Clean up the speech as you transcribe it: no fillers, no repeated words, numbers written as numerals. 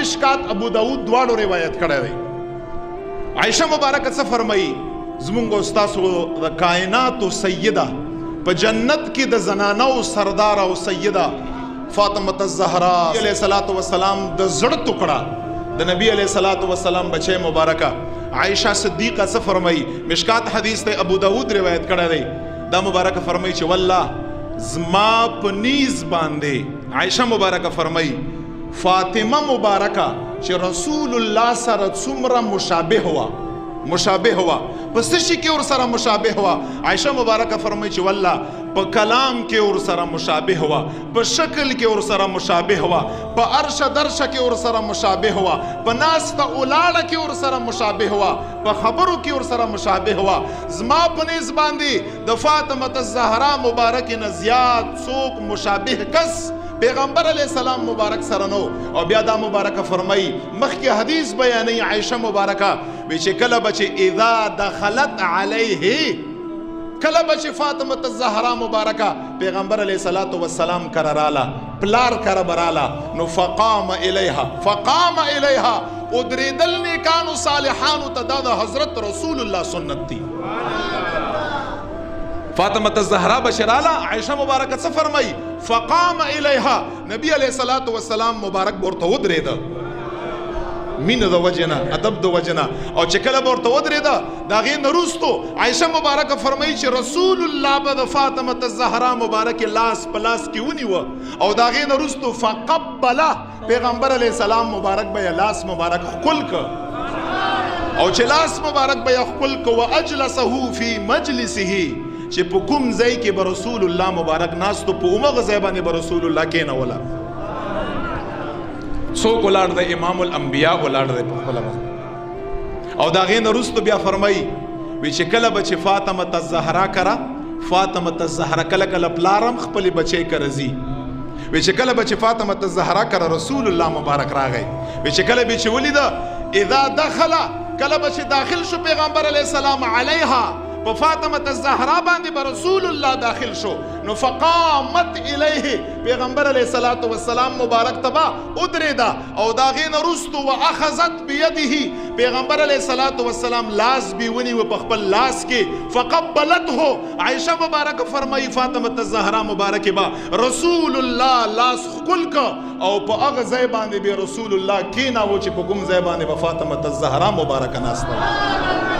مشکات ابو داود دواړو روایت کړی دی. عائشہ مبارکه څه فرمایي؟ زمونږ او ستاسو د کائناتو سیده په جنت کې د زنانو سردار او سیده فاطمه الزهرا علیه الصلاۃ والسلام د زړه ټوکړه د نبی علیه الصلاۃ والسلام بچی مبارکه عائشہ صدیقه څه فرمایي؟ مشکات حدیث ته ابو داود روایت کړی دی. دا مبارکه فرمایي چې والله زما په نیز باندې عائشہ مبارکه فرمایي فاطمه مبارکه چې رسول الله سره څومره مشابه هوا پس شي کې ور سره مشابه هوا. عائشہ مبارکه فرمایي چې والله په کلام کې ور سره مشابه هوا، په شکل کې ور سره مشابه هوا، په عرش درش کې ور سره مشابه هوا، په ناست اولاړه کې ور سره مشابه هوا، په خبرو کې ور سره مشابه هوا. زما په نس باندې د فاطمه الزهرا مبارک نه زیات څوک مشابه کس پیغمبر علیہ السلام مبارک سره نو. او بیا دا مبارکه فرمای مخکې حدیث بیانې عائشہ مبارکه وی چې کله بچ اذا دخلت علیه کله بچ فاطمه الزهرا مبارکه پیغمبر علیہ الصلوۃ والسلام کرراله پلار کر براله نو فقام الیها ادریدل نیکانو صالحانو ته د حضرت رسول الله سنت دی. فاطمه الزهرا بشراله عائشہ مبارکه څه فرمای فقام الیها نبی علیہ الصلوۃ والسلام مبارک ورته ودریده مینه د وجنه ادب د وجنه او چې کله ورته ودریده دا غي نرستو عائشہ مبارکه فرمایي چې رسول الله به فاطمه الزهرا مبارک لاس پلاس کې ونیو او دا غي نرستو فقبل پیغمبر علیہ السلام مبارک به لاس مبارک خپل ک او چې لاس مبارک به خپل ک واجلسه فی مجلسه چې په کوم ځای کې به رسول الله مبارک ناستو په اومغه ځای باندې به رسول الله کېنوله څوک ولاړ د امام الانبیاء ولاړ دی په خپله باندې. او د هغې نه وروسته بیا فرمایي وی چې کله به چې فاطمه الزهرا کره فاطمه الزهرا کله کله پلارم خپلې بچی کره ځي وی چې کله به چې فاطمه الزهرا کره رسول الله مبارک راغی وی چې کله به چې ولیده اذا دخل کله به چې داخل شو پیغمبر علیه السلام علیها په فاطمه الزهرا باندې به رسول الله داخل شو نو فقامت الیه پیغمبر علیه الصلاۃ والسلام مبارک تبا ادریدا او دا غین رستو واخذت بيده پیغمبر علیه الصلاۃ والسلام لاس بیونی و په خپل لاس کې فقبلته عائشہ مبارک فرمای فاطمه الزهرا مبارک با رسول الله لاس خپل کا او په هغه ځای باندې به رسول الله کینا و چې په کوم ځای باندې به فاطمه الزهرا مبارک ناسته